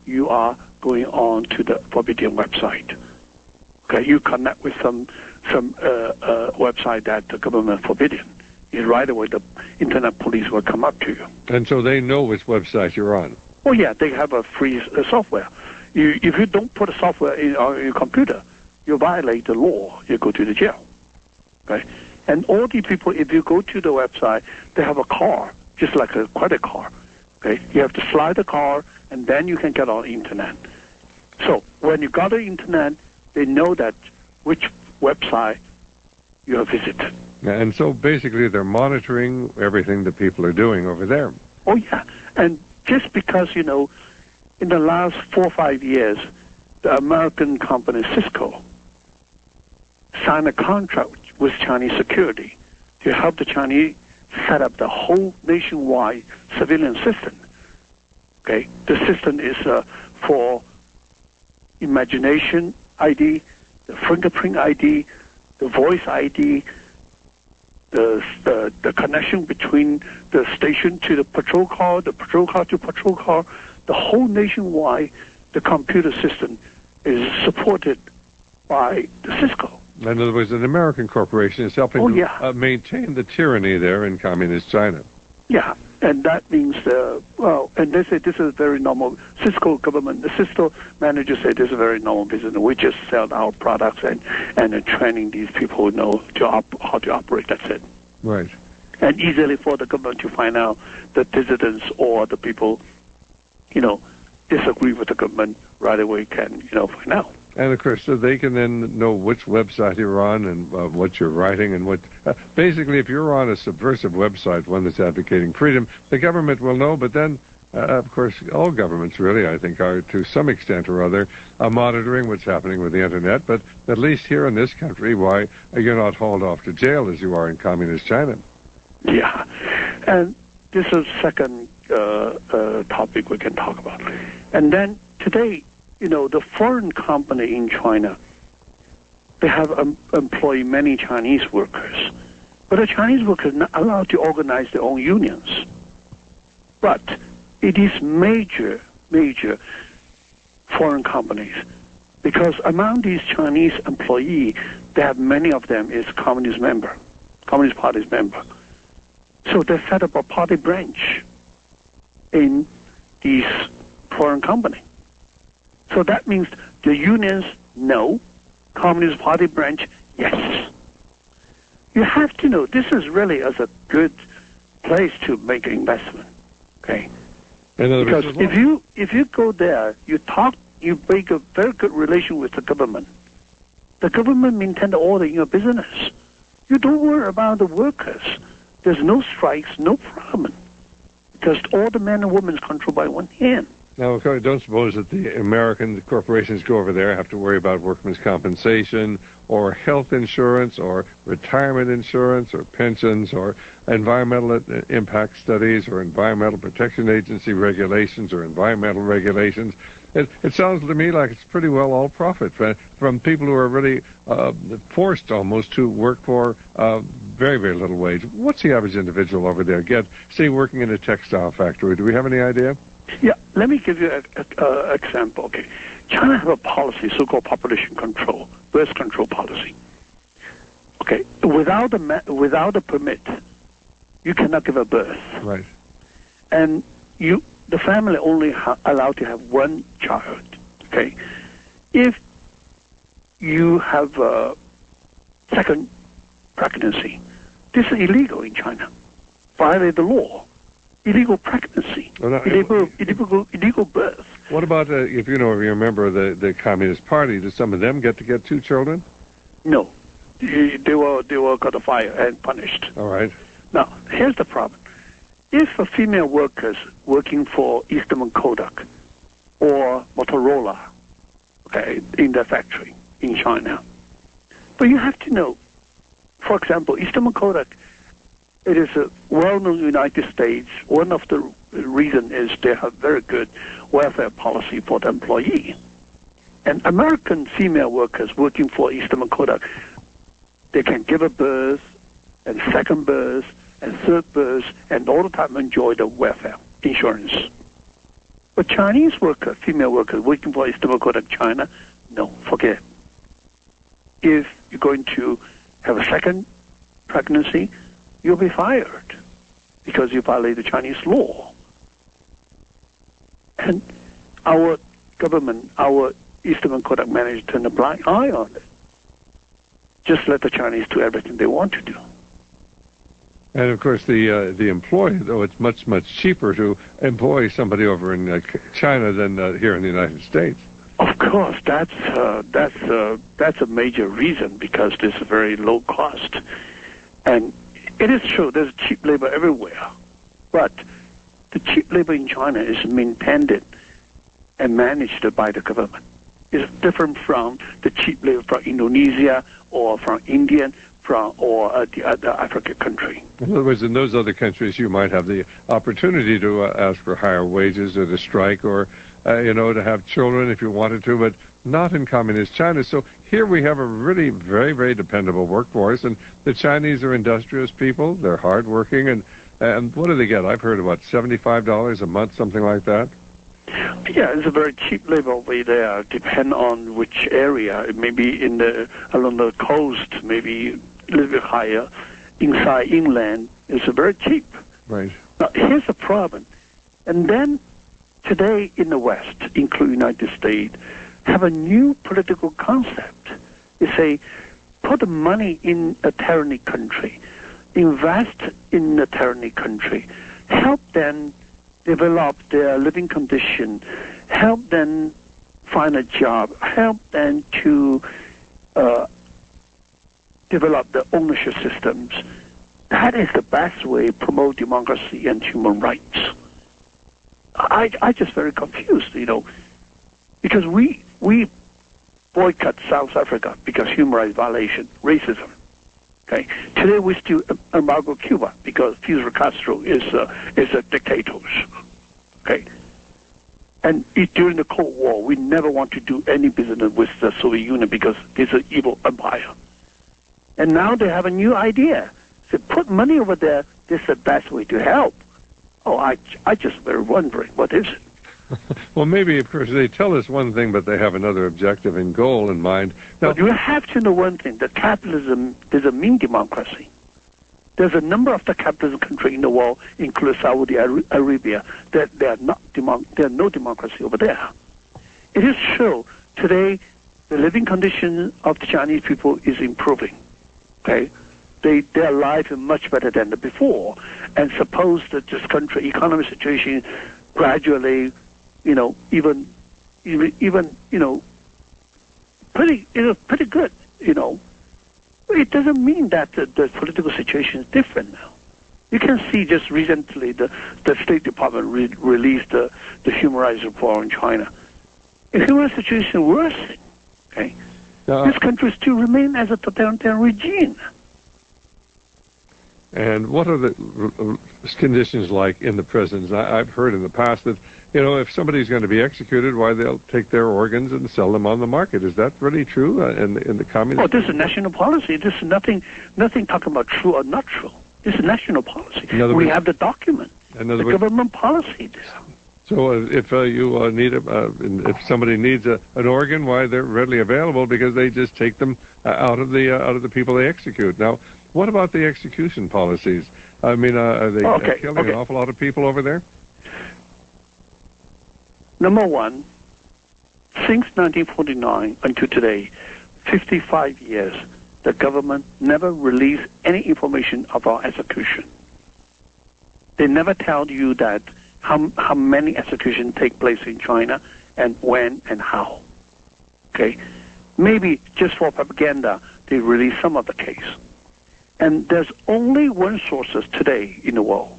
you are going on to the forbidden website. Okay, you connect with some website that the government forbidden. Right away, the internet police will come up to you. And so they know which website you're on. Oh yeah, they have a free software. If you don't put a software in on your computer, you violate the law. You go to the jail. Okay, and all these people, if you go to the website, they have a card, just like a credit card. Okay, you have to slide the card, and then you can get on the internet. So when you got the internet, they know that which website you have visited. And so basically they're monitoring everything that people are doing over there. Oh, yeah. And just because, in the last 4 or 5 years, the American company Cisco signed a contract with Chinese security to help the Chinese set up the whole nationwide civilian system. Okay? The system is for imagination ID, the fingerprint ID, the voice ID, the connection between the station to the patrol car to patrol car, the whole nationwide, the computer system is supported by the Cisco. In other words, an American corporation is helping to maintain the tyranny there in communist China. Yeah, and that means, and they say this is very normal. Cisco government, the Cisco managers say this is a very normal business. We just sell our products and training these people know how to operate. That's it. Right. And easily for the government to find out the dissidents or the people, disagree with the government right away can, find out. And, of course, so they can then know which website you're on and what you're writing and what... basically, if you're on a subversive website, one that's advocating freedom, the government will know, but then, of course, all governments really, I think, are to some extent or other monitoring what's happening with the Internet. But at least here in this country, why you're not hauled off to jail as you are in communist China. Yeah. And this is second topic we can talk about. And then today... the foreign company in China, they have employed many Chinese workers. But the Chinese workers are not allowed to organize their own unions. But it is major foreign companies. Because among these Chinese employees, they have many of them is Communist Party's member. So they set up a party branch in these foreign companies. So that means the unions, no. Communist Party branch, yes. You have to know, this is really as a good place to make an investment, okay? Because if you go there, you make a very good relation with the government. The government maintains the order in your business. You don't worry about the workers. There's no strikes, no problem. Because all the men and women is controlled by one hand. Now, I don't suppose that the American corporations go over there have to worry about workmen's compensation or health insurance or retirement insurance or pensions or environmental impact studies or environmental protection agency regulations or environmental regulations. It sounds to me like it's pretty well all profit from people who are really forced almost to work for very, very little wage. What's the average individual over there get, say, working in a textile factory? Do we have any idea? Yeah, let me give you an example. Okay, China have a policy, so-called population control, birth control policy. Okay, without a permit, you cannot give a birth. Right. And the family only allowed to have one child. Okay, if you have a second pregnancy, this is illegal in China. Violate the law. Illegal pregnancy, illegal birth. What about if you remember the Communist Party? Did some of them get 2 children? No, they were got fired and punished. All right. Now here's the problem: if a female worker working for Eastman Kodak or Motorola, okay, in the factory in China, but you have to know, for example, Eastman Kodak. It is a well-known United States. One of the reasons is they have very good welfare policy for the employee. And American female workers working for Eastman Kodak, they can give a birth, and second birth, and third birth, and all the time enjoy the welfare insurance. But Chinese workers, female workers working for Eastern Kodak China, no, forget it. If you're going to have a second pregnancy, you'll be fired because you violate the Chinese law. And our government, our Eastern Kodak managed to turn a blind eye on it. Just let the Chinese do everything they want to do. And of course, the employee, though, it's much cheaper to employ somebody over in China than here in the United States. Of course, that's a major reason because there's a very low cost, and it is true there's cheap labor everywhere, but the cheap labor in China is maintained and managed by the government. It's different from the cheap labor from Indonesia or from India or the other African country. In other words, in those other countries, you might have the opportunity to ask for higher wages or to strike or, to have children if you wanted to, but not in communist China. So here we have a really very, very dependable workforce, and the Chinese are industrious people. They're hardworking, and what do they get? I've heard about $75 a month, something like that. Yeah, it's a very cheap labor over there. Depend on which area. It may be along the coast, maybe a little bit higher. Inside inland, it's very cheap. Right. Now, here's the problem. And then today in the West, including the United States, have a new political concept. They say, put the money in a tyranny country, invest in a tyranny country, help them develop their living condition, help them find a job, help them to develop the ownership systems. That is the best way to promote democracy and human rights. I just very confused, because we boycott South Africa because human rights violation, racism. Okay. Today we still embargo Cuba because Fidel Castro is a dictator. Okay. And during the Cold War, we never want to do any business with the Soviet Union because it's an evil empire. And now they have a new idea. They put money over there. This is the best way to help. Oh, I just were wondering, what is it? Well, maybe, of course, they tell us one thing, but they have another objective and goal in mind. Now, but you have to know one thing, that capitalism doesn't mean democracy. There's a number of the capitalist countries in the world, including Saudi Arabia, that there are no democracy over there. It is true, today, the living condition of the Chinese people is improving. Okay? Their life is much better than before. And suppose that this country economic situation gradually even pretty good, It doesn't mean that the political situation is different now. You can see just recently the State Department released the human rights report on China. The human rights situation is worsening, okay? This country still remains as a totalitarian regime. And what are the conditions like in the prisons? I've heard in the past that, if somebody's going to be executed, why they'll take their organs and sell them on the market. Is that really true in the communist? Oh, this is national policy. This is nothing talking about true or not true. This is national policy. We have the document, the government policy. So if you need if somebody needs an organ, why they're readily available because they just take them out of the people they execute. Now, what about the execution policies? I mean, are they killing an awful lot of people over there? Number one, since 1949 until today, 55 years, the government never released any information about execution. They never tell you that how many executions take place in China and when and how. Okay? Maybe just for propaganda, they release some of the case. And there's only one source today in the world,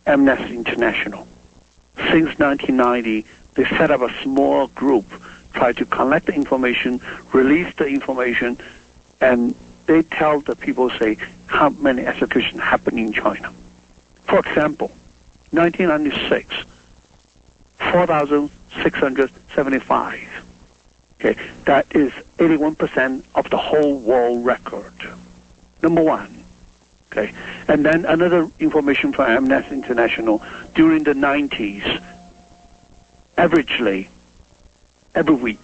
Amnesty International. Since 1990, they set up a small group, try to collect the information, release the information, and they tell the people, say, how many executions happen in China. For example, 1996, 4,675. Okay, that is 81% of the whole world record. Number one. Okay, and then another information from Amnesty International during the 90s, averagely every week.